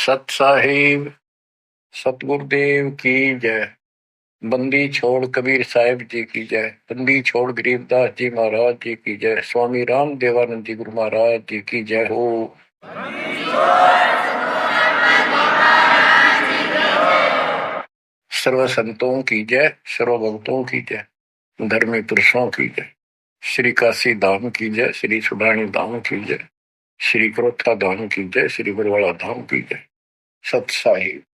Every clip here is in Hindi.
सत साहिब सतगुरुदेव की जय। बंदी छोड़ कबीर साहिब जी की जय। बंदी छोड़ गरीबदास जी महाराज जी की जय। स्वामी राम देवानंद जी गुरु महाराज जी की जय हो। सर्व संतों की जय, सर्व भक्तों की जय, धर्मी पुरुषों की जय। श्री काशी धाम की जय, श्री सुडानी धाम की जय, श्री क्रोथा धाम की जय, श्री बरवाड़ा धाम की जय। सत साहिब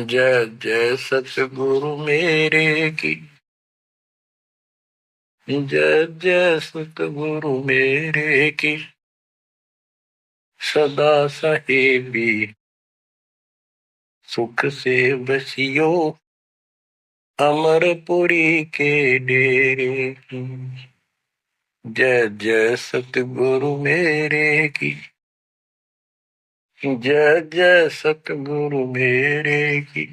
जय जय सतगुरु मेरे की जय जय सतगुरु मेरे की। सदा साहेबी सुख से बसियो अमरपुरी के डेरे की। जय जय सतगुरु मेरे की जय जय सतगुरु मेरे की।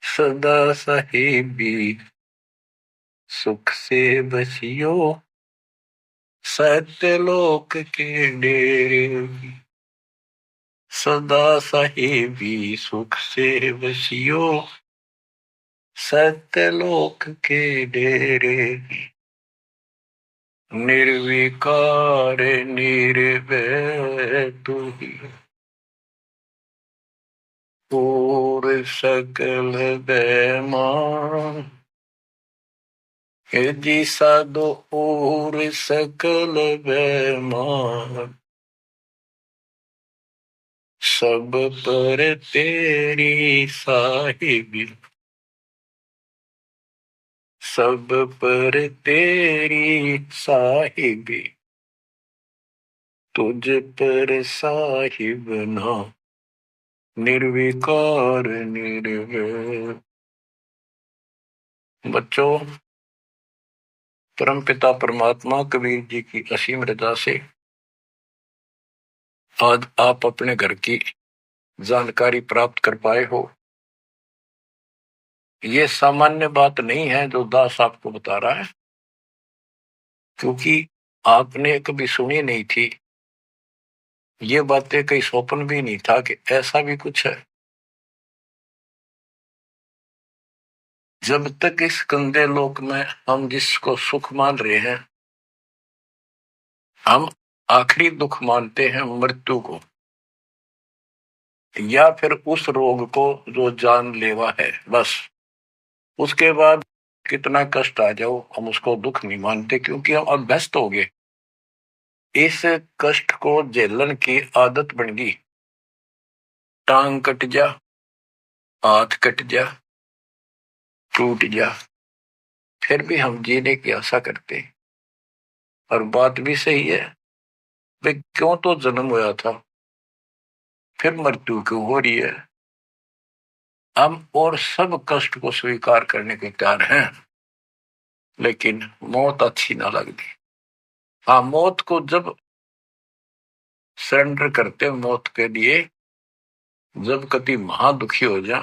सदा साहेबी सुख से बसियो सत्यलोक के डेरे की। सदा साहेबी सुख से बसियो सत्यलोक के डेरे की। निर्विकार निर्भय तू ही और सकल बेमान। जी साधो और सकल बेमान। सब पर तेरी साहिबी सब पर तेरी साहिबी। तुझ पर साहिब ना निर्विकार निर्भय। बच्चों, परमपिता परमात्मा कबीर जी की असीम रजा से आज आप अपने घर की जानकारी प्राप्त कर पाए हो। ये सामान्य बात नहीं है जो दास आपको बता रहा है, क्योंकि आपने कभी सुनी नहीं थी ये बातें। कहीं स्वप्न भी नहीं था कि ऐसा भी कुछ है। जब तक इस गंदे लोक में हम जिसको सुख मान रहे हैं, हम आखिरी दुख मानते हैं मृत्यु को, या फिर उस रोग को जो जानलेवा है। बस उसके बाद कितना कष्ट आ जाओ हम उसको दुख नहीं मानते, क्योंकि हम अभ्यस्त हो गए। इस कष्ट को झेलन की आदत बन गई। टांग कट जा, हाथ कट जा, टूट जा, फिर भी हम जीने की आशा करते। और बात भी सही है, वे क्यों तो जन्म हुआ था, फिर मृत्यु क्यों हो रही है। हम और सब कष्ट को स्वीकार करने के तैयार हैं, लेकिन मौत अच्छी ना लगती। हाँ, मौत को जब सरेंडर करते मौत के लिए, जब कति महादुखी हो जा,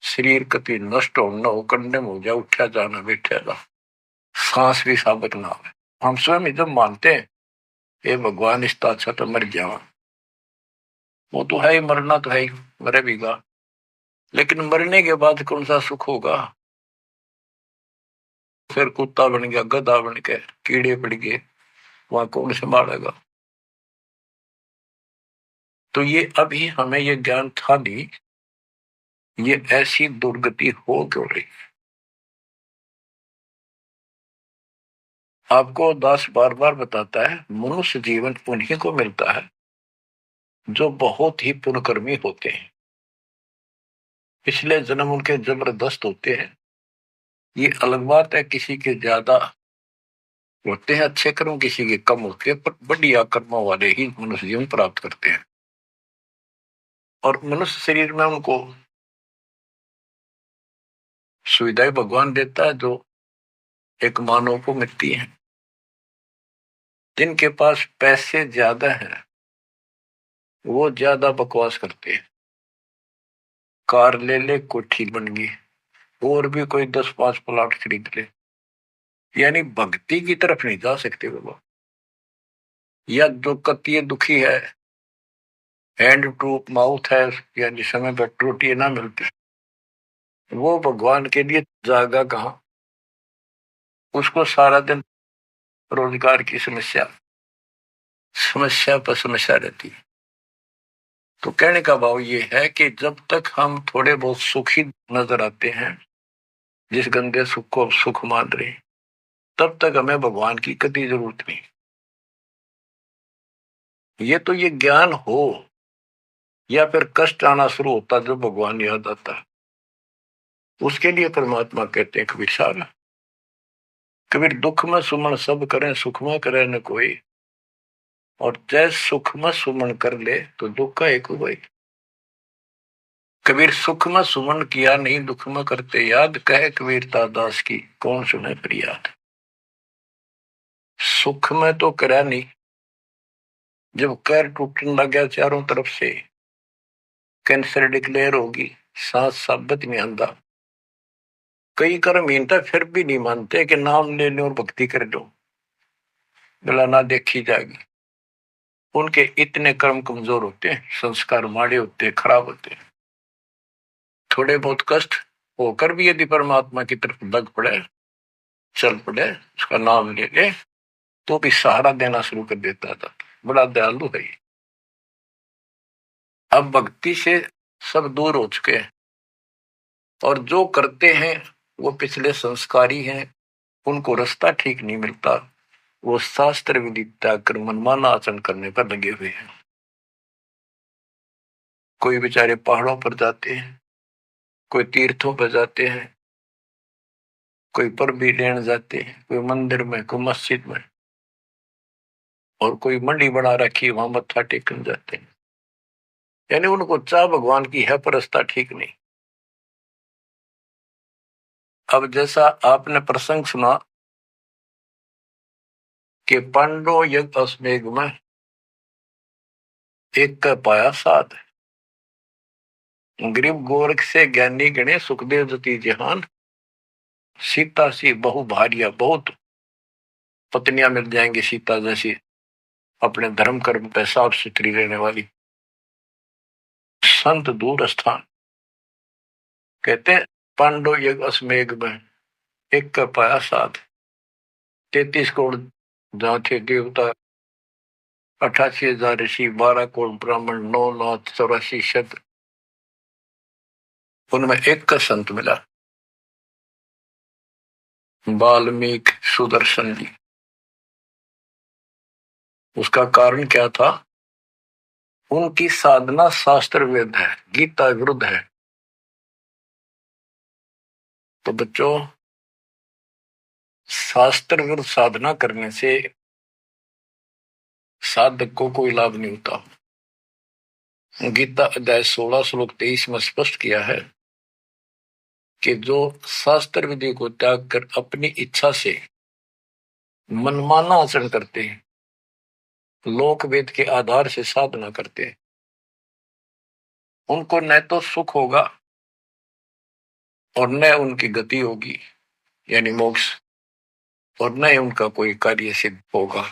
शरीर कति नष्ट होना हो, कंडम हो जा, उठा जाना बैठा जा, सांस भी साबित ना हो, हम स्वयं जब मानते हैं ये भगवान इसका अच्छा तो मर जावा। वो तो है ही, मरना तो है ही, मरे भीगा। लेकिन मरने के बाद कौन सा सुख होगा। फिर कुत्ता बन गया, गधा बन के कीड़े पड़ गए, वहां कौन संभालेगा। तो ये अभी हमें ये ज्ञान था नहीं, ये ऐसी दुर्गति हो क्यों रही। आपको दास बार बार बताता है, मनुष्य जीवन उन्हीं को मिलता है जो बहुत ही पुण्यकर्मी होते हैं। पिछले जन्म उनके जबरदस्त होते हैं। ये अलग बात है, किसी के ज्यादा होते हैं अच्छे कर्म, किसी के कम होते हैं, पर बढ़िया कर्मों वाले ही मनुष्य जीवन प्राप्त करते हैं। और मनुष्य शरीर में उनको सुविधाएं भगवान देता है जो एक मानव को मिलती है। जिनके पास पैसे ज्यादा हैं वो ज्यादा बकवास करते हैं। कार ले ले, कोठी बन गई, और भी कोई 10-5 प्लाट खरीद ले, यानी भक्ति की तरफ नहीं जा सकते बाबा। या जो कतिय दुखी है हैंड टू माउथ है, यानी समय पर रोटी ना मिलती, वो भगवान के लिए जागा कहाँ। उसको सारा दिन रोजगार की समस्या समस्या पर समस्या रहती है। तो कहने का भाव ये है कि जब तक हम थोड़े बहुत सुखी नजर आते हैं, जिस गंदे सुख को सुख मान रहे, तब तक हमें भगवान की कभी जरूरत नहीं। ये ज्ञान हो या फिर कष्ट आना शुरू होता जब भगवान याद आता, उसके लिए परमात्मा कहते हैं कबीर साहब, कबीर दुख में सुमन सब करें, सुख में करे न कोई, और जय सुख में सुमन कर ले तो दुख का एक हुआ। कबीर सुख में सुमन किया नहीं, दुख में करते याद, कहे कबीरता दास की कौन सुने फरियाद। सुख में तो करा नहीं, जब कैर टूटने लग गया चारों तरफ से, कैंसर डिक्लेयर होगी, सांस साबित नहीं आंदा, कई कर्म मीनता फिर भी नहीं मानते कि नाम ले लो और भक्ति कर लो, गला ना देखी जाएगी। उनके इतने कर्म कमजोर होते हैं, संस्कार माड़े होते हैं, खराब होते हैं। थोड़े बहुत कष्ट होकर भी यदि परमात्मा की तरफ लग पड़े, चल पड़े, उसका नाम ले ले, तो भी सहारा देना शुरू कर देता था। बड़ा दयालु है ये। अब भक्ति से सब दूर हो चुके हैं, और जो करते हैं वो पिछले संस्कारी हैं, उनको रास्ता ठीक नहीं मिलता, वो शास्त्र विधि त्याग कर मनमाना आचरण करने पर लगे हुए हैं। कोई बेचारे पहाड़ों पर जाते हैं, कोई तीर्थों पर जाते हैं, कोई पर भी लेने जाते हैं, कोई मंदिर में, कोई मस्जिद में, और कोई मंडी बना रखी वहां मत्था टेकने जाते हैं। यानी उनको चाह भगवान की है पर रास्ता ठीक नहीं। अब जैसा आपने प्रसंग सुना कि पांडव यज्ञ अश्वमेध में एक का पाया साध, गरीब गोरख से ज्ञानी गणे, सुखदेव जति जहान, सीता सी बहु भारिया, बहुत पत्नियां मिल जाएंगी सीता जैसी, अपने धर्म कर्म पे साफ सुथरी रहने वाली। संत दूर स्थान, कहते पांडव यज्ञ अश्वमेध में एक का पाया साध, 33 करोड़ जहां थे देवता, 88,000 ऋषि, 12 करोड़ ब्राह्मण, 9,84 शब्द, उनमें एक का संत मिला, वाल्मीकि सुदर्शन जी। उसका कारण क्या था? उनकी साधना शास्त्र वेद है, गीता विरुद्ध है। तो बच्चों, शास्त्र विरुद्ध साधना करने से साधक को कोई लाभ नहीं होता। गीता अध्याय 16 श्लोक 23 में स्पष्ट किया है कि जो शास्त्र विधि को त्याग कर अपनी इच्छा से मनमाना आचरण करते हैं, लोक वेद के आधार से साधना करते हैं, उनको न तो सुख होगा और न उनकी गति होगी, यानी मोक्ष, और न उनका कोई कार्य सिद्ध होगा,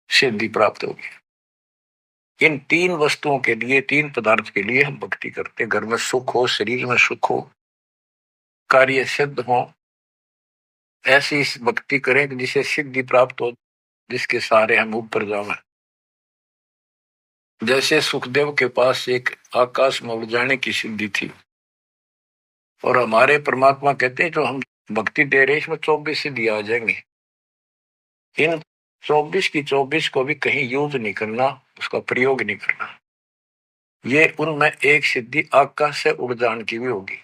सिद्धि प्राप्त होगी। इन तीन वस्तुओं के लिए, तीन पदार्थ के लिए हम भक्ति करते हैं। घर में सुख हो, शरीर में सुख हो, कार्य सिद्ध हो, ऐसी भक्ति करें कि जिसे सिद्धि प्राप्त हो, जिसके सहारे हम ऊपर जावें। जैसे सुखदेव के पास एक आकाश में उड़ जाने की सिद्धि थी, और हमारे परमात्मा कहते हैं जो हम भक्ति दे रहे इसमें 24 सिद्धि आ जाएंगे। इन 24 की 24 को भी कहीं यूज नहीं करना, उसका प्रयोग नहीं करना। ये उनमें एक सिद्धि आकाश से उड़ जाने की भी होगी।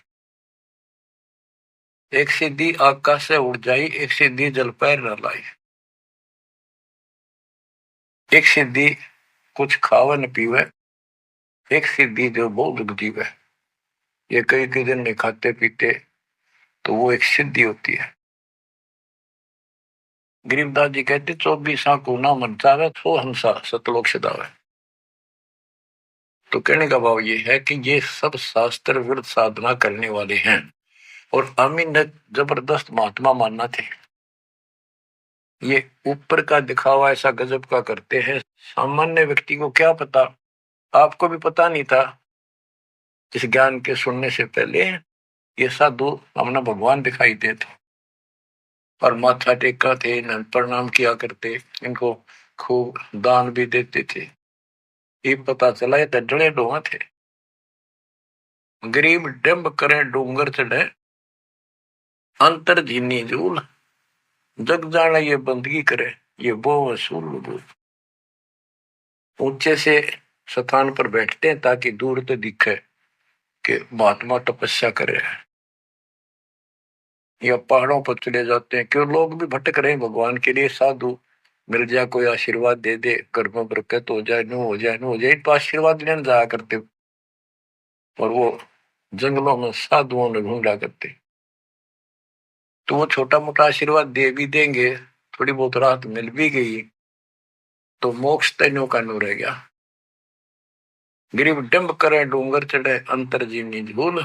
एक सिद्धि आकाश से उड़ जाई, एक सिद्धि जल पैर न लाई, एक सिद्धि कुछ खावे न पीवे, एक सिद्धि जो बहुत जीवे। ये कई कई दिन नहीं खाते पीते तो वो एक सिद्धि होती है। गरीबदास जी कहते 24 को ना मन चावे तो हंसा सतलोक सदावे। तो कहने का भाव ये है कि ये सब शास्त्र विरुद्ध साधना करने वाले हैं, और अमीन ने जबरदस्त महात्मा मानना थे। ये ऊपर का दिखावा ऐसा गजब का करते हैं, सामान्य व्यक्ति को क्या पता आपको भी पता नहीं था इस ज्ञान के सुनने से पहले ये साधु हमने भगवान दिखाई देते और माथा टेका थे, प्रणाम किया करते, इनको खूब दान भी देते थे। ये पता चला ये डले डोहा थे। गरीब डिम्ब करे डूंगर चढ़े, अंतर झीनी झूल, जग जाने ये बंदगी करे, ये वो वसूल वसूल। ऊंचे से स्थान पर बैठते हैं ताकि दूर तो दिखे कि महात्मा तपस्या करे, या पहाड़ों पर चले जाते हैं क्यों लोग भी भटक रहे हैं भगवान के लिए। साधु मिल जाए, कोई आशीर्वाद दे दे, घर में बरकत हो जाए, नो हो जाए, नो हो जाए, तो आशीर्वाद लेने जाया करते और वो जंगलों में साधुओं ने ढूंढा करते। तो वो छोटा मोटा आशीर्वाद दे भी देंगे, थोड़ी बहुत राहत मिल भी गई तो मोक्ष तैनो का नो रह गया। गरीब डिम्ब करे डूंगर चढ़े, अंतर जीवनी झूल,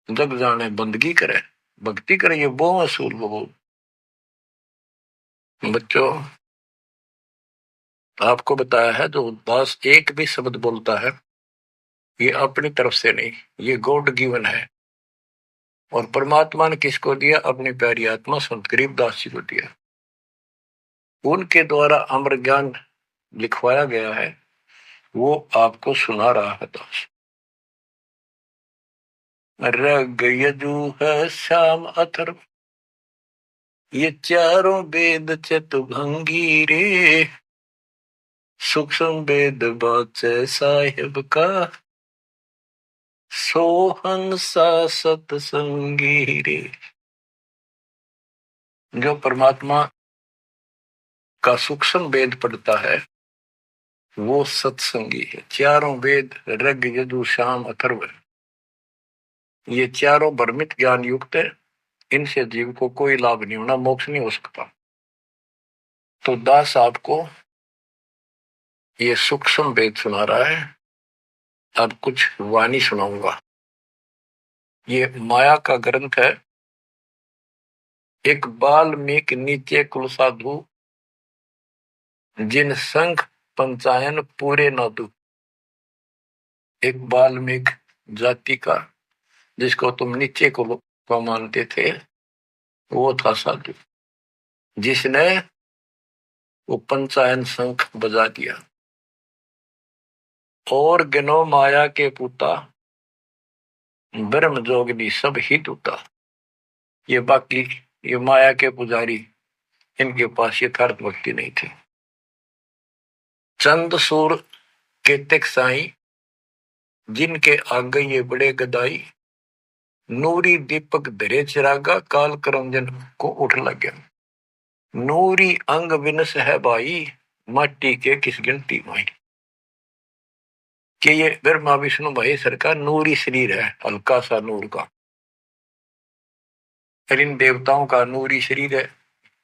जग जाने बंदगी करे, भक्ति करे, ये वो असूल वो। बच्चों, आपको बताया है जो दास एक भी शब्द बोलता है ये अपनी तरफ से नहीं, ये गॉड गिवन है। और परमात्मा ने किसको दिया? अपनी प्यारी आत्मा संत गरीबदास जी को दिया। उनके द्वारा अमर ज्ञान लिखवाया गया है, वो आपको सुना रहा है दास। रग यजु है श्याम अथर्व, ये चारों वेद चतुभंगी रे, सूक्ष्म वेद बाचे साहिब का, सोहंसा सतसंगी रे। जो परमात्मा का सूक्ष्म वेद पढ़ता है वो सत्संगी है। चारों वेद ऋग यजु साम अथर्व, ये चारों भ्रमित ज्ञान युक्त है, इनसे जीव को कोई लाभ नहीं होना, मोक्ष नहीं हो सकता। तो दास आपको ये सूक्ष्म वेद सुना रहा है। अब कुछ वाणी सुनाऊंगा। ये माया का ग्रंथ है। एक बाल्मीकि नीचे कुल साधु, जिन संघ पंचायन पूरे न दू। एक बाल्मीकि जाति का, जिसको तुम नीचे को मानते थे, वो था साधु जिसने वो पंचायन शंख बजा दिया। और गिनो माया के पूता, ब्रह्म जोगनी सब ही टूटा। ये बाकी ये माया के पुजारी, इनके पास यथार्थ भक्ति नहीं थी। चंद सूर केतक साई, जिनके आगे ये बड़े गदाई, नूरी दीपक धरे चिरागा, काल करंजन को उठ लग गया। नूरी अंग विनस है भाई, माटी के किस गिनती माई। कि ये ब्रह्मा विष्णु महेश्वर का नूरी शरीर है, हल्का सा नूर का। इन देवताओं का नूरी शरीर है,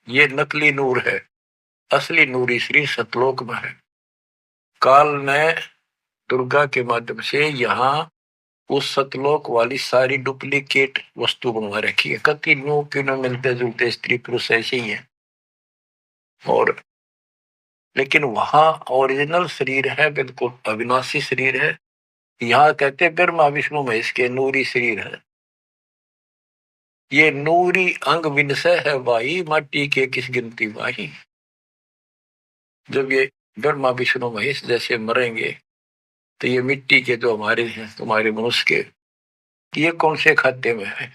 ये नकली नूर है, असली नूरी शरीर सतलोक में है। काल ने दुर्गा के माध्यम से यहाँ उस सतलोक वाली सारी डुप्लीकेट वस्तु बनवा रखी है। कति नो क्यों मिलते जुलते स्त्री पुरुष ऐसे ही है, और लेकिन वहां ओरिजिनल शरीर है, बिल्कुल अविनाशी शरीर है। यहाँ कहते ब्रह्मा विष्णु महेश के नूरी शरीर है। ये नूरी अंग विनसय है भाई, माटी के किस गिनती भाई। जब ये ब्रह्मा विष्णु महेश जैसे मरेंगे तो ये मिट्टी के जो हमारे हैं, तुम्हारे मनुष्य के, ये कौन से खाते में है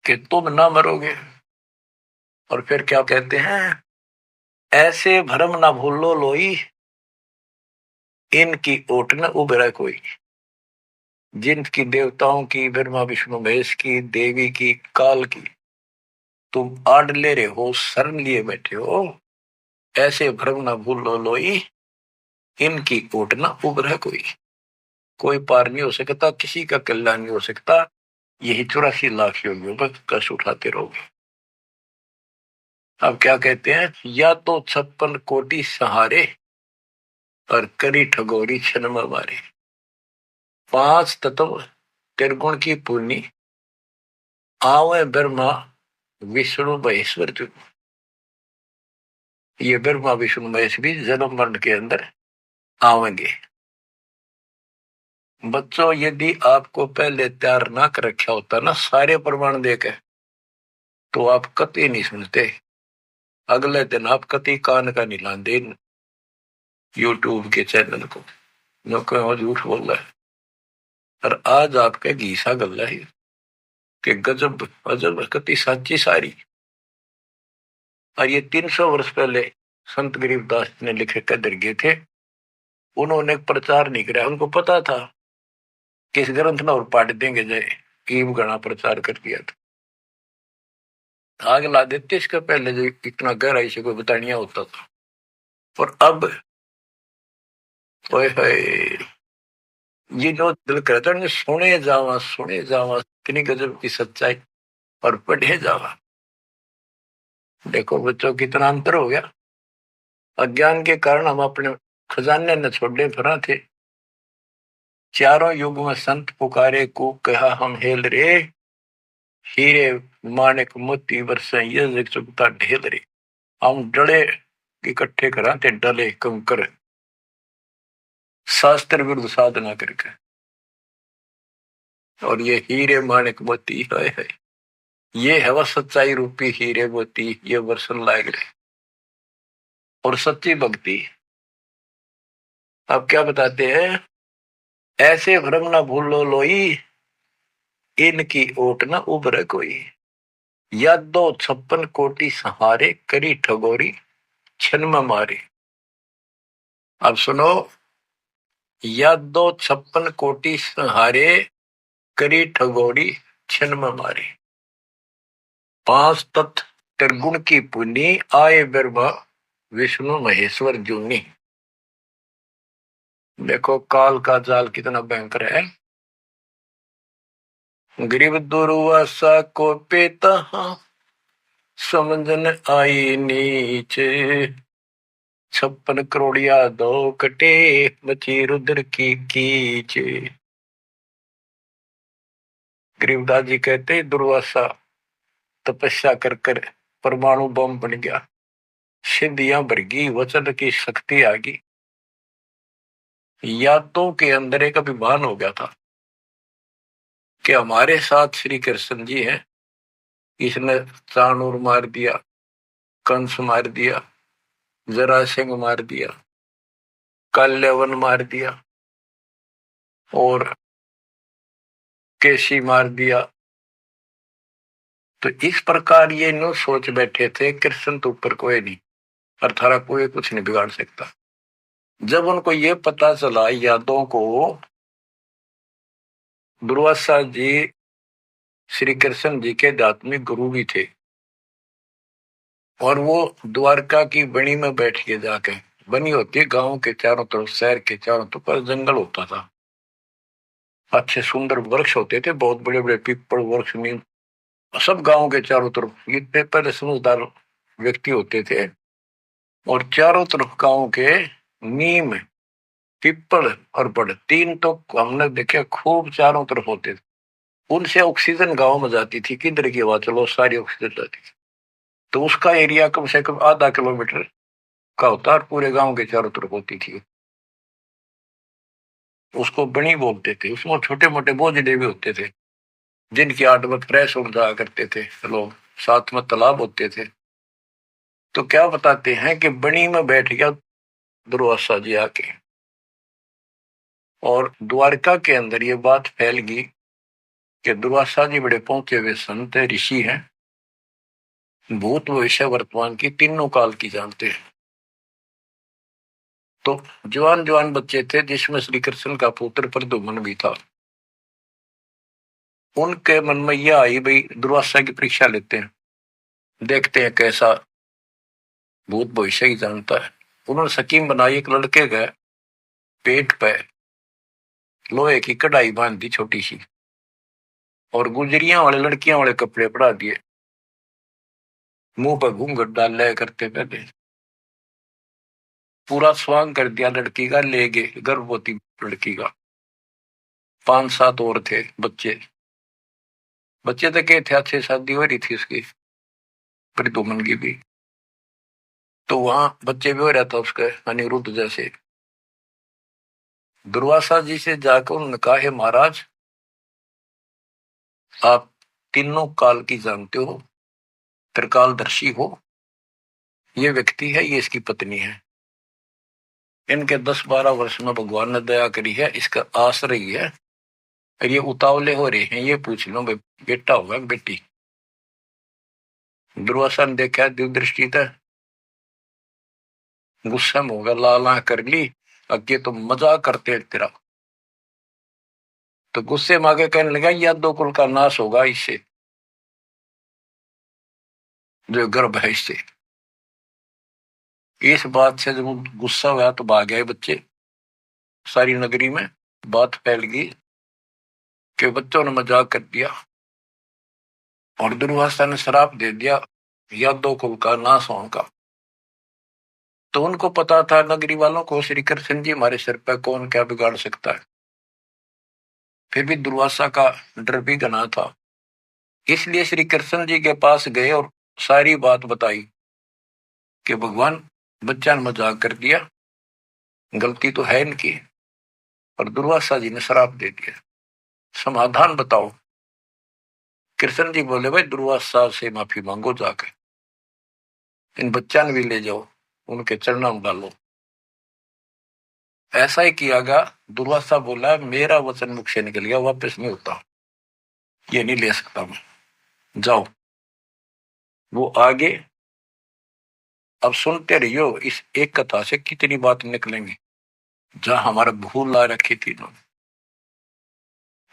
कि तुम ना मरोगे। और फिर क्या कहते हैं? ऐसे भ्रम ना भूलो लोई, इनकी ओट न उभरा कोई। जिनकी देवताओं की, ब्रह्मा विष्णु महेश की, देवी की, काल की तुम आड़ ले रहे हो, शरण लिए बैठे हो, ऐसे भ्रम ना भूलो लोई, इनकी ओट न उभरा कोई। कोई पार नहीं हो सकता, किसी का कल्याण नहीं हो सकता। यही 84 लाख योगियों पर कष्ट उठाते रहोगे। अब क्या कहते हैं? या तो 56 कोटि सहारे, और करी ठगोरी क्षण में मारे। 5 तत्व त्रिगुण की पूर्णी, आवे ब्रह्मा विष्णु महेश्वर जो। ये ब्रह्मा विष्णु महेश भी जन्म मरण के अंदर आवेंगे। बच्चों, यदि आपको पहले तैयार ना कर रखा होता ना सारे प्रमाण देके, तो आप कतई नहीं सुनते। अगले दिन आप कतई कान का नहीं लाते यूट्यूब के चैनल को, जो कहो झूठ बोल रहा है। और आज आपके घीसा गल्ला है कि गजब अजब कति साची सारी। और ये 300 वर्ष पहले संत गरीबदास ने लिखे कदर गए थे। उन्होंने प्रचार नहीं किया, उनको पता था कि इस ग्रंथ ना और पाट देंगे जय कीम घना प्रचार कर दिया था। आग ला देते इसका पहले जो इतना गहराई से कोई बतानिया होता था। और अब ओए होए, ये जो दिल करता है सुने जावा कितनी गजब की सच्चाई और पढ़े जावा। देखो बच्चों कितना अंतर हो गया। अज्ञान के कारण हम अपने खजाने न छोड़े फिरा थे। चारों युग में संत पुकारे को कहा हम हेल रे, हीरे माणिक मोती वर्षे ये जग चुकता ढेल रे। हम डले इकट्ठे करा थे डले कंकर, शास्त्र विरुद्ध साधना करके। और ये हीरे माणिक मोती है, ये है वह सच्चाई रूपी हीरे मोती, ये वर्षन लाग रहे और सच्ची भक्ति। अब क्या बताते हैं, ऐसे भ्रम ना भूलो लोई, इनकी ओट न उभरे कोई। या 256 कोटि सहारे करी ठगोरी छन में मारे। अब सुनो, या 256 कोटि सहारे करी ठगोरी छन में मारे। 5 तत्व त्रिगुण की पुनी, आए ब्रह्मा विष्णु महेश्वर जूनी। देखो काल का जाल कितना भयंकर है। गरीब दुर्वासा को पेता समझन आई नीचे, 56 करोड़िया 2 कटे मची रुद्र की कीच। गरीबदास जी कहते दुर्वासा तपस्या कर कर परमाणु बम बन गया, सिद्धियां भर गई, वचन की शक्ति आ गई। यादों के अंदर एक अभिमान हो गया था कि हमारे साथ श्री कृष्ण जी हैं। इसने चाणूर मार दिया, कंस मार दिया, जरासिंह मार दिया, कल्यवन मार दिया और केसी मार दिया। तो इस प्रकार ये नो सोच बैठे थे कृष्ण तो ऊपर कोई नहीं और थारा कोई कुछ नहीं बिगाड़ सकता। जब उनको ये पता चला यादों को, दुर्वासा जी श्री कृष्ण जी के आध्यात्मिक गुरु भी थे और वो द्वारका की बनी में बैठ के जाके, बनी होती है गांव के चारों तरफ, शहर के चारों तरफ पर जंगल होता था, अच्छे सुंदर वृक्ष होते थे, बहुत बड़े बड़े पीपल वृक्ष, नीम, सब गांव के चारों तरफ। इतने पहले समझदार व्यक्ति होते थे और चारों तरफ गांव के नीम, पीपल और बड़, तीन तो हमने देखे खूब चारों तरफ होते थे। उनसे ऑक्सीजन गांव में जाती थी, किधर की हवा चलो सारी ऑक्सीजन जाती थी। तो उसका एरिया कम से कम आधा किलोमीटर का होता और पूरे गांव के चारों तरफ होती थी। उसको बनी बोलते थे। उसमें छोटे मोटे बोझले भी होते थे जिनकी आठ में फ्रेश उड़ जाया करते थे लोग, साथ में तालाब होते थे। तो क्या बताते हैं कि बनी में बैठ गया दुर्वासा जी आके, और द्वारका के अंदर ये बात फैल गई कि दुर्वासा जी बड़े पहुंचे हुए संत है, ऋषि हैं, भूत भविष्य वर्तमान की तीनों काल की जानते हैं। तो जवान जवान बच्चे थे जिसमें श्री कृष्ण का पुत्र प्रद्युम्न भी था। उनके मन में यह आई भाई दुर्वासा की परीक्षा लेते हैं, देखते हैं कैसा भूत भविष्य की जानता है। उन्होंने स्कीम बनाई, एक लड़के का पेट पे लोहे की कढ़ाई बांध दी छोटी सी और गुजरियां वाले लड़कियां वाले कपड़े पड़ा दिए, मुंह पर घूंघट डाल लिया करते पहले, पूरा स्वांग कर दिया लड़की का, ले गए गर्भवती लड़की का। 5-7 और थे बच्चे, बच्चे तो क्या थे, अच्छे शादी हो रही थी उसकी, प्रद्युम्न की भी। तो वहां बच्चे भी हो रहा था उसका अनिरुद्ध जैसे। दुर्वासा जी से जाकर उन्होंने कहा, हे महाराज, आप तीनों काल की जानते हो, त्रिकालदर्शी हो। ये व्यक्ति है, ये इसकी पत्नी है। इनके 10-12 वर्ष में भगवान ने दया करी है, इसका आश्रय ही है। और ये उतावले हो रहे हैं, ये पूछ लो भाई बेटा होगा बेटी। दुर्वासा ने देखा दिव्य था, गुस्सा में होगा, लाला कर ली, अगे तो मजाक करते तेरा। तो गुस्से में आगे कहने लगा, यह दो कुल का नाश होगा इससे, जो गर्भ है इससे। इस बात से जब गुस्सा हुआ तो भाग गए बच्चे। सारी नगरी में बात फैल गई कि बच्चों ने मजाक कर दिया और दुर्वासा ने श्राप दे दिया या दो कुल का नाश होने का। तो उनको पता था, नगरी वालों को, श्री कृष्ण जी हमारे सिर पर कौन क्या बिगाड़ सकता है। फिर भी दुर्वासा का डर भी घना था, इसलिए श्री कृष्ण जी के पास गए और सारी बात बताई कि भगवान, बच्चा ने मजाक कर दिया, गलती तो है इनकी, और दुर्वासा जी ने श्राप दे दिया, समाधान बताओ। कृष्ण जी बोले, भाई दुर्वासा से माफी मांगो, जाकर इन बच्चा ने भी ले जाओ, उनके चरणों में डालो। ऐसा ही किया गया। दुर्वासा बोला, मेरा वचन मुख से निकल गया, वापस नहीं होता, ये नहीं ले सकता मैं, जाओ। वो आगे, अब सुनते रहियो, इस एक कथा से कितनी बात निकलेंगी, जहां हमारा भूल ला रखी थी।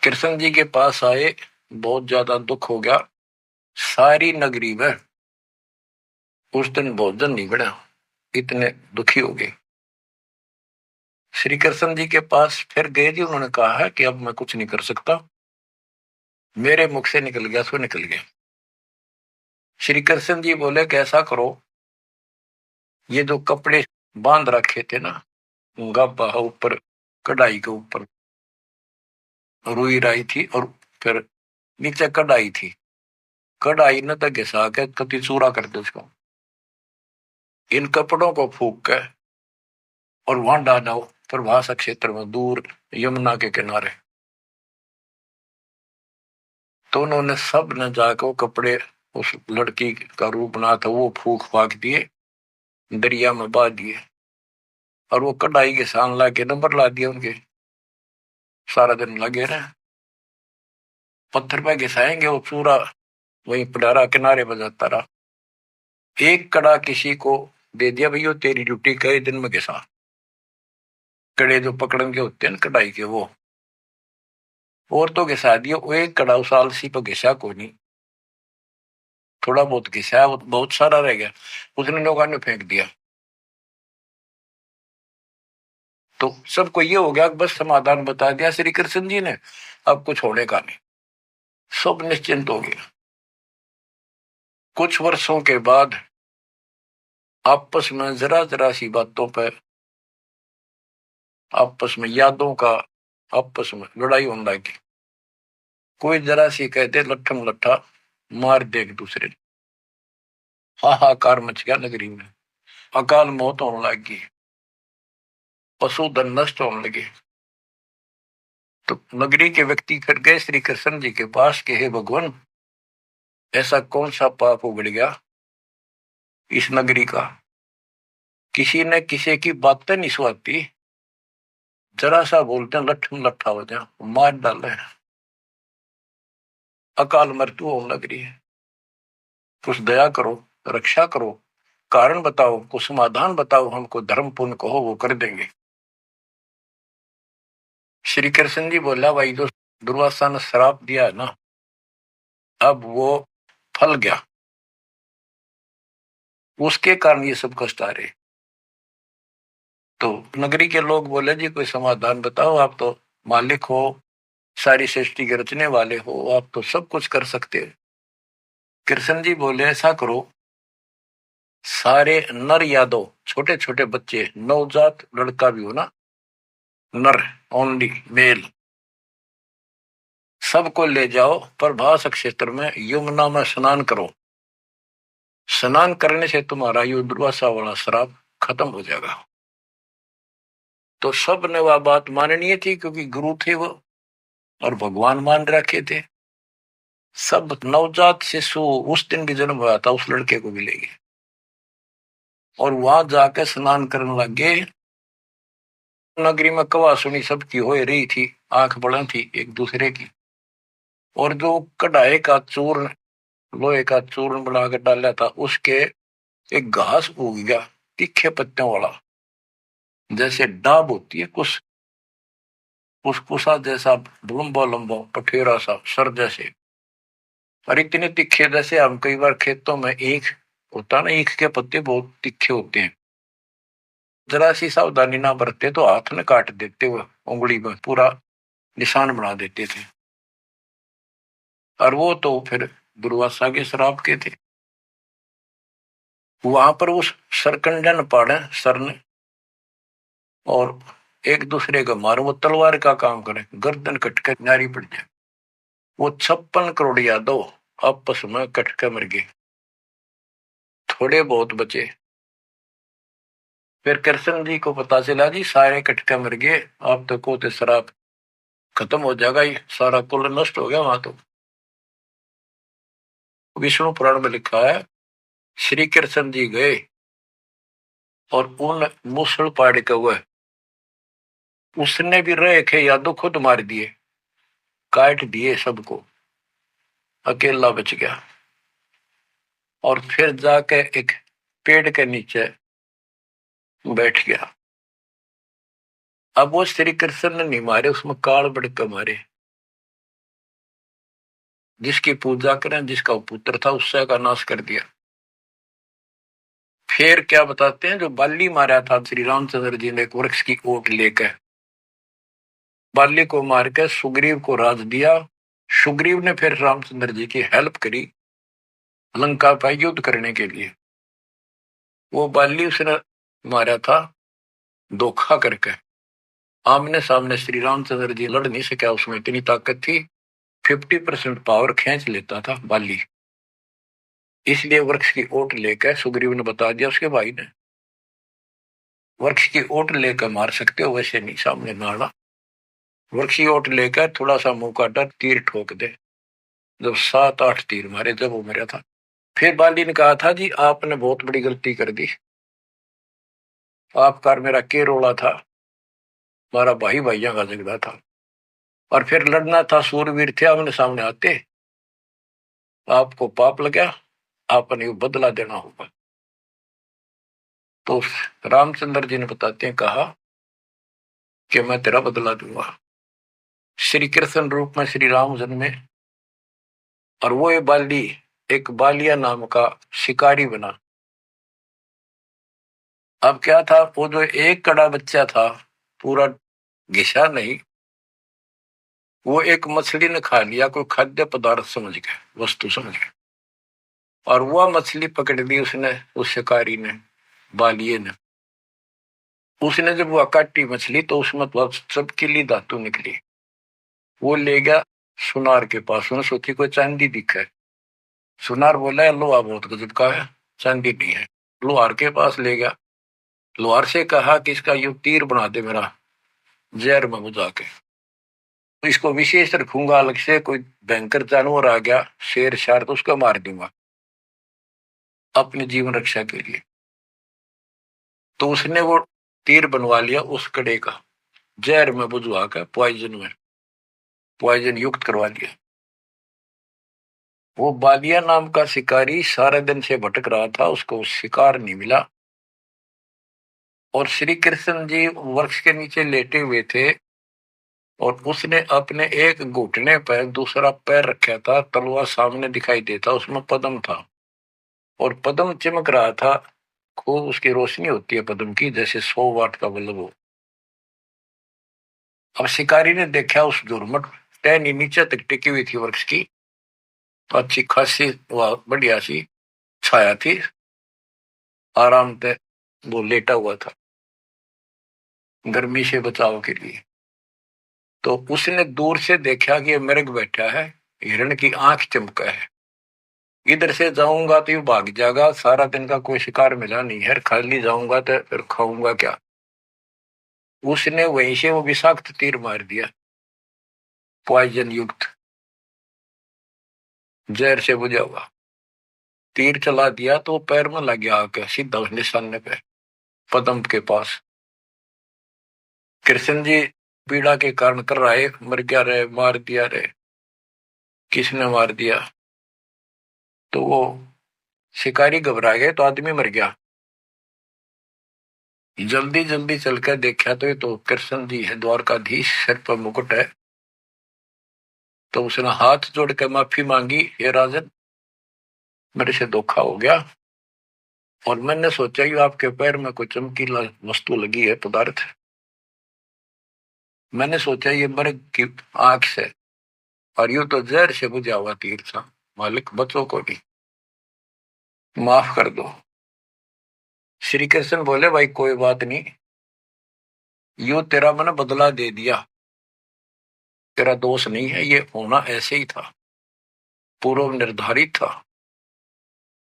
कृष्ण जी के पास आए, बहुत ज्यादा दुख हो गया, सारी नगरी में उस दिन भोजन नहीं बना, इतने दुखी हो गए। श्री कृष्ण जी के पास फिर गए जी, उन्होंने कहा है कि अब मैं कुछ नहीं कर सकता, मेरे मुख से निकल गया सो निकल गया। श्री कृष्ण जी बोले, कैसा करो, ये जो कपड़े बांध रखे थे ना, गाबा ऊपर, कढ़ाई के ऊपर रुई राई थी और फिर नीचे कढ़ाई थी, कढ़ाई न तो घिसा के कति चूरा कर दो उसको, इन कपड़ों को फूक के और वहां डालो प्रभास क्षेत्र में, दूर यमुना के किनारे। तो उन्होंने सब ने जाकर वो कपड़े, उस लड़की का रूप बना था, वो फूक फाक दिए, दरिया में बहा दिए, और वो कढ़ाई के सान ला के नंबर ला दिए उनके। सारा दिन लगे रहे, पत्थर पे घिसाएंगे, वो पूरा वही पडारा किनारे बजाता रहा। एक कड़ा किसी को दे दिया, भैया तेरी ड्यूटी कई दिन में घिसा, कड़े जो पकड़न के होते हैं ना कढ़ाई के, वो और तो घिसा दिया। वो एक कड़ा उस आलसी पर घिसा को नहीं, थोड़ा बहुत घिसा, बहुत सारा रह गया, उसने लोगों ने फेंक दिया। तो सबको ये हो गया, बस समाधान बता दिया श्री कृष्ण जी ने, अब कुछ होने का नहीं, सब निश्चिंत हो गया। कुछ वर्षों के बाद आपस में जरा जरा सी बातों पर, आपस में यादों का, आपस में लड़ाई होने लगी। कोई जरा सी कहते लट्ठम लट्ठा मार दे एक दूसरे ने, हाहाकार मच गया नगरी में, अकाल मौत होने लगी, पशुधन नष्ट होने लगे। तो नगरी के व्यक्ति फिर गए श्री कृष्ण जी के पास कि हे भगवान, ऐसा कौन सा पाप उगड़ गया इस नगरी का, किसी ने किसी की बातें नहीं सुहाती, जरा सा बोलते हैं लट्ठम लट्ठा हो जाए, मार डाले, अकाल मृत्यु होने लग रही है। कुछ दया करो, रक्षा करो, कारण बताओ, कुछ समाधान बताओ, हमको धर्म पुण्य कहो, वो कर देंगे। श्री कृष्ण जी बोला, भाई जो दुर्वासा ने श्राप दिया है ना, अब वो फल गया, उसके कारण ये सब कष्ट आ रहे। तो नगरी के लोग बोले, जी कोई समाधान बताओ, आप तो मालिक हो, सारी सृष्टि के रचने वाले हो, आप तो सब कुछ कर सकते हो। कृष्ण जी बोले, ऐसा करो, सारे नर यादव, छोटे छोटे बच्चे, नवजात लड़का भी हो ना, नर ओनली मेल, सबको ले जाओ प्रभास क्षेत्र में, यमुना में स्नान करो, स्नान करने से तुम्हारा ये दुर्वासा वाला श्राप खत्म हो जाएगा। तो सब ने वह बात माननी थी, क्योंकि गुरु थे वो और भगवान मान रखे थे। सब नवजात शिशु उस दिन भी जन्म हुआ था उस लड़के को भी ले गए और वहां जाके स्नान करने लग गए। नगरी में कवा सुनी सबकी हो रही थी, आंख बड़ा थी एक दूसरे की। और जो कढ़ाई का चूर्ण, लोहे का चूर्ण बना कर डाला था, उसके एक घास उग गया तीखे पत्तों वाला, जैसे डाब होती है कुछ कुसकुसा जैसा, लंबा लंबा पठेरा सा सर जैसे, और इतने तीखे जैसे हम कई बार खेतों में ईख होता ना, ईख के पत्ते बहुत तीखे होते हैं, जरा सी सावधानी ना बरते तो हाथ में काट देते हुए उंगली में पूरा निशान बना देते थे। और वो तो फिर दुर्वासा के श्राप के थे। वहां पर उस सरकंडन पाड़े सर ने और एक दूसरे को मारो, वो तलवार का काम करे, गर्दन कटके नारी पड़ जाए। वो 56 करोड़ यादव आपस में कटके मर गए, थोड़े बहुत बचे। फिर कृष्ण जी को पता चला जी सारे कटके मर गए, आप तो को शराब खत्म हो जाएगा, ही सारा कुल नष्ट हो गया। वहां तो विष्णु पुराण में लिखा है, श्री कृष्ण जी गए और उन मूसल पाड़ के हुए, उसने भी रहे थे यादव खुद मार दिए, काट दिए सबको, अकेला बच गया। और फिर जाके एक पेड़ के नीचे बैठ गया। अब वो श्री कृष्ण ने नहीं मारे, उसमें काल बड़के मारे। जिसकी पूजा करें, जिसका पुत्र था, उससे का नाश कर दिया। फिर क्या बताते हैं, जो बाली मारा था श्री रामचंद्र जी ने एक वृक्ष की ओट लेकर, बाली को मार के सुग्रीव को राज दिया। सुग्रीव ने फिर रामचंद्र जी की हेल्प करी लंका पर युद्ध करने के लिए। वो बाली उसने मारा था धोखा करके, आमने सामने श्री रामचंद्र जी लड़ नहीं सका, उसमें इतनी ताकत थी, 50% पावर खींच लेता था बाली। इसलिए वृक्ष की ओट लेकर सुग्रीव ने बता दिया उसके भाई ने, वृक्ष की ओट लेकर मार सकते हो, वैसे नहीं सामने नाड़ा। वृक्ष की ओट लेकर थोड़ा सा मुंह काटा, तीर ठोक दे। जब 7-8 तीर मारे, जब वो मरा था। फिर बाली ने कहा था जी आपने बहुत बड़ी गलती कर दी, आपका मेरा के रोला था, हमारा भाई भाइयों का झगड़ा था, और फिर लड़ना था, सूरवीर थे, आमने सामने आते, आपको पाप लगा, आपने बदला देना होगा। तो रामचंद्र जी ने बताते हैं, कहा कि मैं तेरा बदला दूंगा। श्री कृष्ण रूप में श्री राम जन्मे और वो ये बाली एक बालिया नाम का शिकारी बना। अब क्या था, वो जो एक कड़ा बच्चा था, पूरा घिसा नहीं, वो एक मछली ने खा लिया, कोई खाद्य पदार्थ समझ के, वस्तु समझ के, और वह मछली पकड़ ली उसने, उस शिकारी ने, बालिए ने। उसने जब वह काटी मछली तो उसमें तो चपकीली धातु निकली। वो ले गया सुनार के पास, उसने सोची कोई चांदी दिखा है। सुनार बोला है लोहा बहुत गजब का है, चांदी नहीं है। लोहार के पास ले गया, लोहार से कहा कि इसका यू तीर बना दे मेरा, जहर में बुझा के, तो इसको विशेष रखूंगा, अलग से कोई भयंकर जानवर आ गया, शेर शार, तो उसको मार दूंगा अपने जीवन रक्षा के लिए। तो उसने वो तीर बनवा लिया उस कड़े का, जहर में बुझवा कर, पॉइजन युक्त करवा लिया। वो बालिया नाम का शिकारी सारे दिन से भटक रहा था, उसको शिकार नहीं मिला। और श्री कृष्ण जी वृक्ष के नीचे लेटे हुए थे और उसने अपने एक घुटने पर दूसरा पैर रखा था, तलवार सामने दिखाई देता, उसमें पद्म था और पद्म चमक रहा था खूब, उसकी रोशनी होती है पद्म की, जैसे 100 वाट का बल्ब हो। अब शिकारी ने देखा उस झुरमुट टहनी नीचे तक टिकी हुई थी वृक्ष की, तो अच्छी खासी बढ़िया सी छाया थी, आराम से वो लेटा हुआ था गर्मी से बचाव के लिए। तो उसने दूर से देखा कि मृग बैठा है, हिरण की आंख चमका है, इधर से जाऊंगा तो ये भाग जाएगा, सारा दिन का कोई शिकार मिला नहीं है, खाली जाऊंगा तो फिर खाऊंगा क्या। उसने वहीं से वो विषाक्त तीर मार दिया, पॉइजन युक्त, जहर से बुझा हुआ तीर चला दिया, तो पैर में लग गया आके सीधा उस निशाने पे, पदम के पास। कृष्ण जी पीड़ा के कारण कर रहा है, मर गया रे, मार दिया रे, किसने मार दिया? तो वो शिकारी घबरा गए, तो आदमी मर गया। जल्दी जल्दी चलकर देखा तो ये तो कृष्ण जी है, द्वारकाधीश, सिर पर मुकुट है। तो उसने हाथ जोड़ कर माफी मांगी, ये राजन मेरे से धोखा हो गया, और मैंने सोचा कि आपके पैर में कोई चमकीला वस्तु लगी है, पदार्थ। मैंने सोचा ये मर्ग की आंख से, और यूं तो जहर से बुझा हुआ तीर था। मालिक बच्चों को भी माफ कर दो। श्री कृष्ण बोले, भाई कोई बात नहीं, यूं तेरा मैंने बदला दे दिया, तेरा दोष नहीं है, ये होना ऐसे ही था, पूर्व निर्धारित था।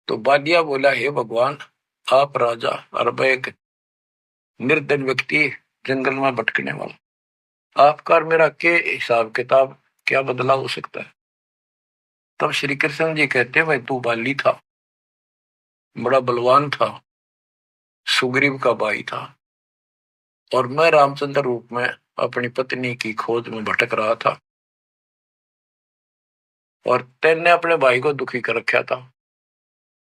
तो बादिया बोला, हे भगवान, आप राजा और मैं एक निर्धन व्यक्ति, जंगल में भटकने वाला, आपका और मेरा के हिसाब किताब, क्या बदला हो सकता है? तब श्री कृष्ण जी कहते, भाई तू बाली था, बड़ा बलवान था, सुग्रीव का भाई था, और मैं रामचंद्र रूप में अपनी पत्नी की खोज में भटक रहा था, और तेने अपने भाई को दुखी कर रखा था।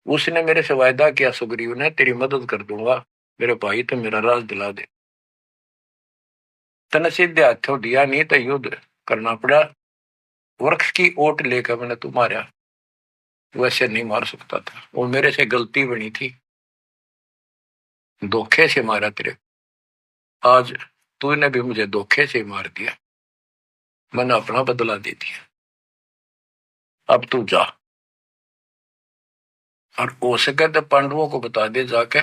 उसने मेरे से वायदा किया, सुग्रीव ने, तेरी मदद कर दूंगा, मेरे भाई तो मेरा राज दिला दे। तने सीधे हाथों दिया नहीं तो युद्ध करना पड़ा, वृक्ष की ओट लेकर मैंने तू मारा, वैसे नहीं मार सकता था, वो मेरे से गलती बनी थी, धोखे से मारा तेरे, आज तूने भी मुझे धोखे से मार दिया, मैंने अपना बदला दे दिया, अब तू जा, और हो सके तो पांडवों को बता दे जाके,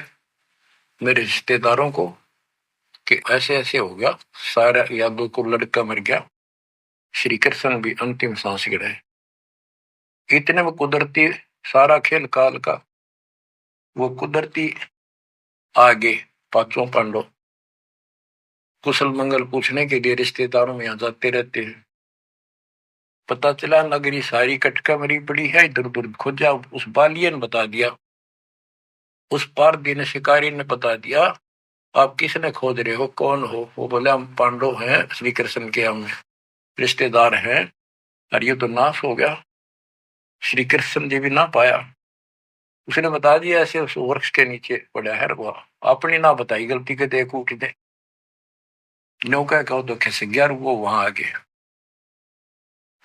मेरे रिश्तेदारों को, कि ऐसे ऐसे हो गया, सारा यादव को लड़का मर गया, श्री कृष्ण भी अंतिम सांस गिराए। इतने में कुदरती सारा खेल काल का, वो कुदरती आगे पांचों पांडव कुशल मंगल पूछने के लिए रिश्तेदारों में आ जाते रहते हैं। पता चला नगरी सारी कटका मरी पड़ी है, इधर उधर खोजा, उस बालिया ने बता दिया, उस पार दिन शिकारी ने बता दिया, आप किसने खोज रहे हो, कौन हो? वो बोले, हम पांडव हैं, श्री कृष्ण के हम रिश्तेदार हैं, और ये तो नाश हो गया, श्री कृष्ण जी भी ना पाया। उसने बता दिया, ऐसे उस वृक्ष के नीचे पड़ा है, वो अपनी ना बताई गलती के, देखो कि दे नौका कहो तो खिस गया, वो वहां आ गया।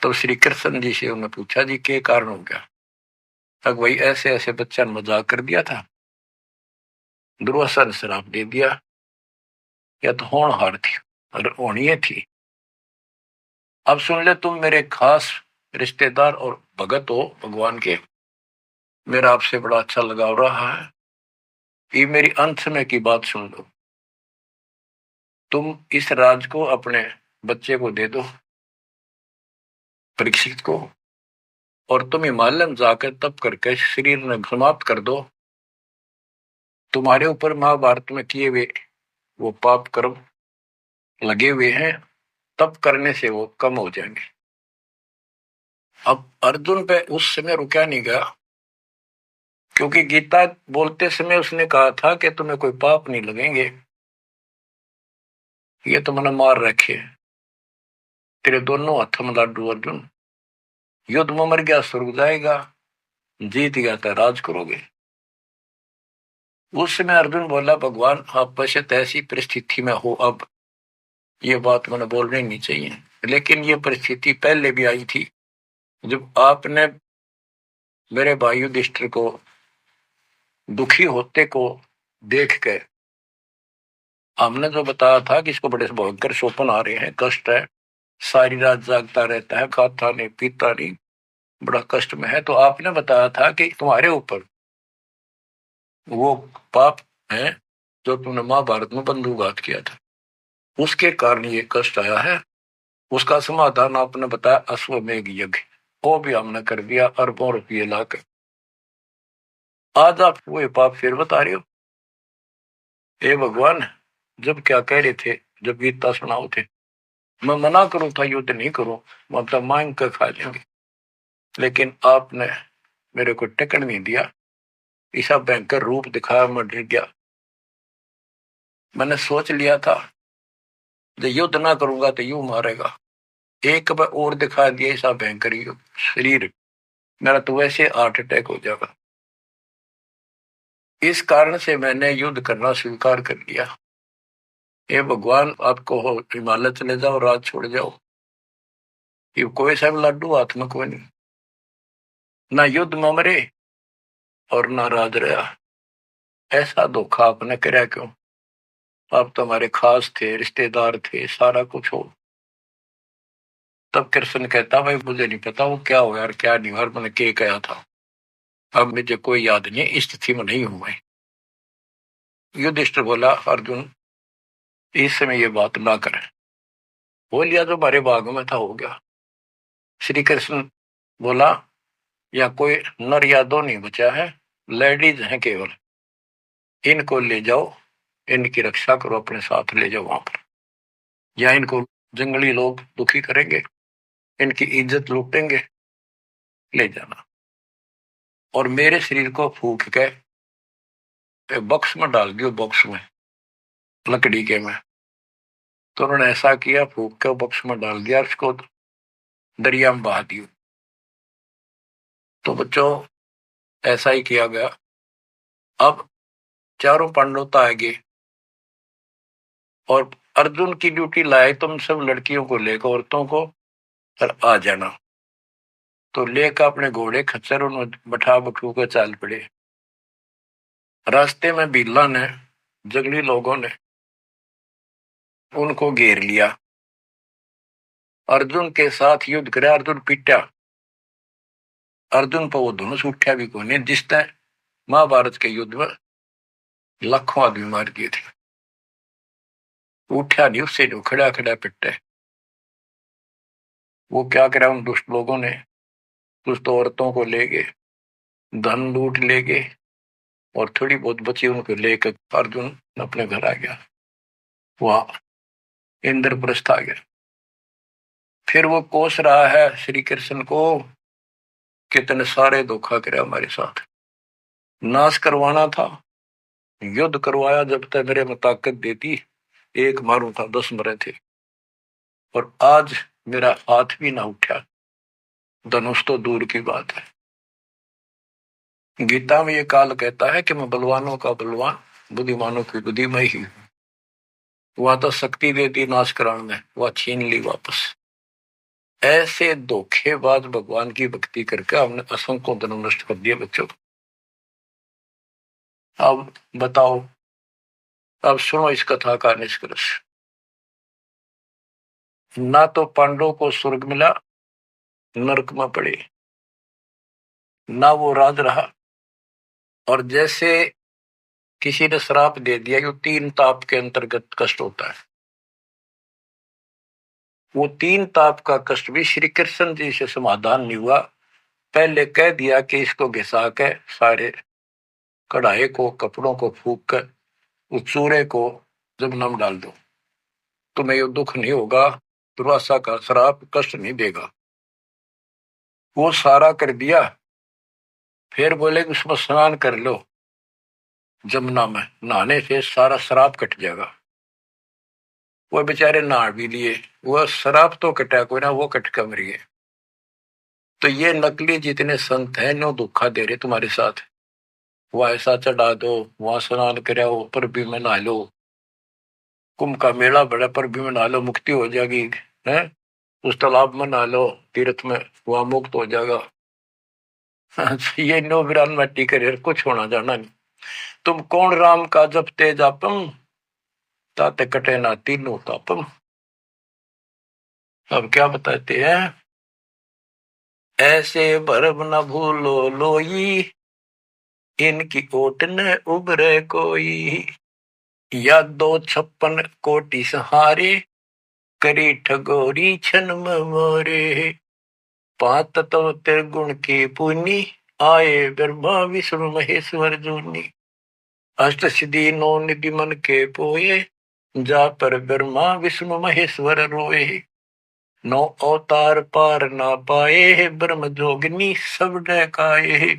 तो श्री कृष्ण जी से उन्होंने पूछा, जी क्या कारण हो गया? तक वही ऐसे ऐसे बच्चा ने मजाक कर दिया था, दुर्वासा ने श्राप दे दिया, या तो होनहार थी और होनी थी। अब सुन ले, तुम मेरे खास रिश्तेदार और भगत हो भगवान के, मेरा आपसे बड़ा अच्छा लगाव रहा है, ये मेरी अंत समय की बात सुन लो, तुम इस राज को अपने बच्चे को दे दो, परीक्षित को, और तुम हिमालय में जाकर तप करके शरीर में समाप्त कर दो, तुम्हारे ऊपर महाभारत में किए हुए वो पाप कर्म लगे हुए हैं, तप करने से वो कम हो जाएंगे। अब अर्जुन पे उस समय रुका नहीं गया, क्योंकि गीता बोलते समय उसने कहा था कि तुम्हें कोई पाप नहीं लगेंगे, ये तो मैंने मार रखे, तेरे दोनों हाथों में लाडू अर्जुन, युद्ध में मर गया स्वर्ग जाएगा, जीत गया तो राज करोगे। उस समय अर्जुन बोला, भगवान आप बशत ऐसी परिस्थिति में हो, अब ये बात मैंने बोलनी नहीं चाहिए, लेकिन ये परिस्थिति पहले भी आई थी, जब आपने मेरे भाई युधिष्ठिर को दुखी होते को देख के, हमने जो बताया था कि इसको बड़े भयंकर स्वप्न आ रहे हैं, कष्ट है, सारी रात जागता रहता है, खाता नहीं पीता नहीं, बड़ा कष्ट में है, तो आपने बताया था कि तुम्हारे ऊपर वो पाप है जो तुमने महाभारत में बंधुघात किया था, उसके कारण ये कष्ट आया है। उसका समाधान आपने बताया, अश्वमेघ यज्ञ, वो भी हमने कर दिया अरबों रुपये लाकर। आज आप वो पाप फिर बता रहे हो? हे भगवान, जब क्या कह रहे थे जब गीता सुनाओ थे। मैं मना करूं था युद्ध नहीं करूं, मतलब मांग कर खा लेंगे, लेकिन आपने मेरे को टिकट नहीं दिया। ऐसा भयंकर रूप दिखाया, मैं डर गया। मैंने सोच लिया था जो युद्ध ना करूंगा तो यूं मारेगा। एक बार और दिखा दिया ऐसा भयंकर शरीर, मेरा तो वैसे हार्ट अटैक हो जाएगा। इस कारण से मैंने युद्ध करना स्वीकार कर लिया। हे भगवान, आपको हो हिमालय चले जाओ, राज छोड़ जाओ, ये कोई सा भी लाडू हाथ में कोई नहीं, ना युद्ध में मरे और ना राज रहा। ऐसा धोखा आपने कराया क्यों? आप तो हमारे खास थे, रिश्तेदार थे, सारा कुछ हो। तब कृष्ण कहता, भाई मुझे नहीं पता वो क्या हुआ और क्या नहीं हुआ, मैंने क्या कहा था, अब मुझे कोई याद नहीं, इस स्थिति में नहीं हूं मैं। युधिष्ठिर बोला, अर्जुन इस समय ये बात ना करें। हो लिया जो हमारे भाग में था, हो गया। श्री कृष्ण बोला, या कोई नर या दो नहीं बचा है, लेडीज हैं केवल, इनको ले जाओ, इनकी रक्षा करो, अपने साथ ले जाओ वहां पर, या इनको जंगली लोग दुखी करेंगे, इनकी इज्जत लूटेंगे, ले जाना। और मेरे शरीर को फूक के बॉक्स में डाल दियो, बॉक्स में लकड़ी के में। तो उन्होंने ऐसा किया, फूक के बॉक्स में डाल दिया, उसको दरिया में बहा दियो। तो बच्चों ऐसा ही किया गया। अब चारों पांडव तो आगे, और अर्जुन की ड्यूटी लाए तुम सब लड़कियों को लेकर, औरतों को, और आ जाना। तो लेकर अपने घोड़े खच्चर उन्हें बैठा बठू कर चाल पड़े। रास्ते में बिल्ला ने, जंगली लोगों ने उनको घेर लिया, अर्जुन के साथ युद्ध करे। अर्जुन पीटा, अर्जुन पर वो धनुष उठा भी कोई नहीं, जिसने महाभारत के युद्ध में लाखों आदमी मार दिए थे, उठा नहीं, उससे जो खड़ा खड़ा पिटे। वो क्या करा उन दुष्ट लोगों ने, कुछ तो औरतों को ले गए, धन लूट ले गए, और थोड़ी बहुत बची उनको लेकर अर्जुन अपने घर आ गया, वहां इंद्रप्रस्थ आ गया। फिर वो कोस रहा है श्री कृष्ण को, कितने सारे धोखा करे हमारे साथ, नाश करवाना था, युद्ध करवाया, जब तक मेरे में ताकत देती एक मारू था 10 मरे थे, और आज मेरा हाथ भी ना उठा, धनुष तो दूर की बात है। गीता में ये काल कहता है कि मैं बलवानों का बलवान, बुद्धिमानों की बुद्धि में ही हूं। वहां तो शक्ति देती नाश कराने, वह छीन ली वापस। ऐसे धोखेबाज भगवान की भक्ति करके हमने असंख्यों धर्म नष्ट कर दिए बच्चों। अब बताओ, अब सुनो इस कथा का निष्कर्ष। ना तो पांडवों को स्वर्ग मिला, नरक में पड़े, ना वो राज रहा, और जैसे किसी ने श्राप दे दिया कि 3 ताप के अंतर्गत कष्ट होता है, वो 3 ताप का कष्ट भी श्री कृष्ण जी से समाधान नहीं हुआ। पहले कह दिया कि इसको घिसा के सारे कढ़ाई को, कपड़ों को फूक कर उस चूरे को जमुना में डाल दो, तुम्हें ये दुख नहीं होगा, दुर्वासा का श्राप कष्ट नहीं देगा। वो सारा कर दिया। फिर बोले कि उसमें स्नान कर लो, जमुना में नहाने से सारा श्राप कट जाएगा। वो बेचारे नहा भी लिए, वो श्राप तो कटा कोई ना, वो कट कर मरिए। तो ये नकली जितने संत हैं नो धोखा दे रहे तुम्हारे साथ। वह ऐसा चढ़ा दो, वहां स्नान कराओ, पर भी में नहा लो, कुंभ का मेला बड़ा, पर भी में नहा लो, मुक्ति हो जाएगी है, उस तालाब में नहा लो, तीर्थ में, वहां मुक्त हो जाएगा। ये नो विरान मट्टी करे, कुछ होना जाना नहीं। तुम कौन राम का जपते जापम, ताते कटे ना तीनों तापम। अब क्या बताते हैं, ऐसे भरम न भूलो लोई, इनकी ओट न उबरे कोई, या 256 कोटि सहारे, करी ठगोरी छन मोरे, 5 तत्व त्रिगुण की पुनी, आए ब्रह्मा विष्णु महेश्वर जूनी, अष्ट सिद्धि 9 निधि मन के पोए, जा पर ब्रह्मा विष्णु महेश्वर रोए, नौ अवतार पार ना पाए, ब्रह्म जोगिनी सब डकाए।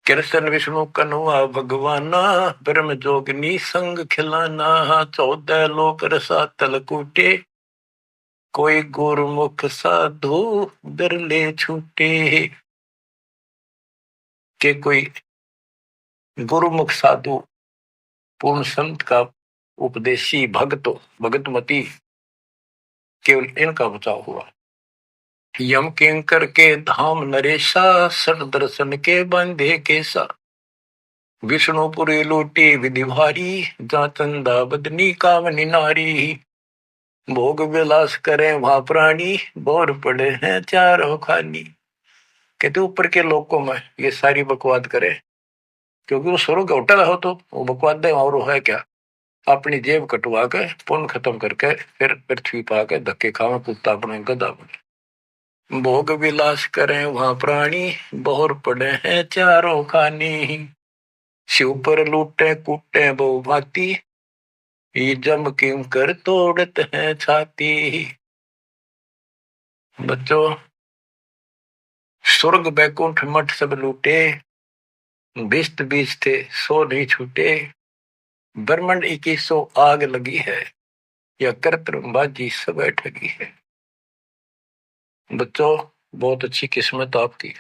कृष्ण विष्णु कन्वा भगवाना, ब्रह्म जोगिनी संग खिलाना। 14 लोक रसातल कूटे, कोई गुरुमुख साधु दर ले छूटे। के कोई गुरुमुख साधु पूर्ण संत का उपदेशी भगतमती केवल इनका बचाव हुआ। यम किंकर के धाम नरेशा, सर दर्शन के बंधे केसा। विष्णुपुरी लूटी विधि भारी, जा चंदा बदनी कामनी नारी। भोग विलास करे वहां प्राणी, बोर पड़े हैं चारों खानी। कहते ऊपर के लोगों में ये सारी बकवाद करे, क्योंकि वो स्वर्ग होटल हो तो वो बकवाद है, और वो है क्या, अपनी जेब कटवा के पुण्य खत्म करके फिर पृथ्वी पा के धक्के खावे, कुत्ता बने गधा बने। भोग विलास करें वहां प्राणी, बोर पड़े हैं चारों खानी। शिव पर लूटे कूटे बहु भांति, ये जम किम कर तोड़ते हैं छाती। बच्चों, स्वर्ग बैकुंठ मठ सब लूटे, बिस्त बीज थे सो नहीं छूटे। ब्रह्मंड 2100 आग लगी है, या कर्तबाजी सब ठगी है। बच्चों, बहुत अच्छी किस्मत आपकी,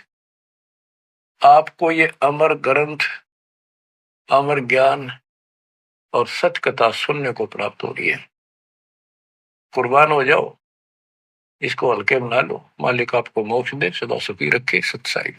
आपको ये अमर ग्रंथ, अमर ज्ञान और सच कथा सुनने को प्राप्त हो रही है। कुर्बान हो जाओ, इसको हल्के बना लो। मालिक आपको मोक्ष दे, सदा सुखी रखे। सत्साई।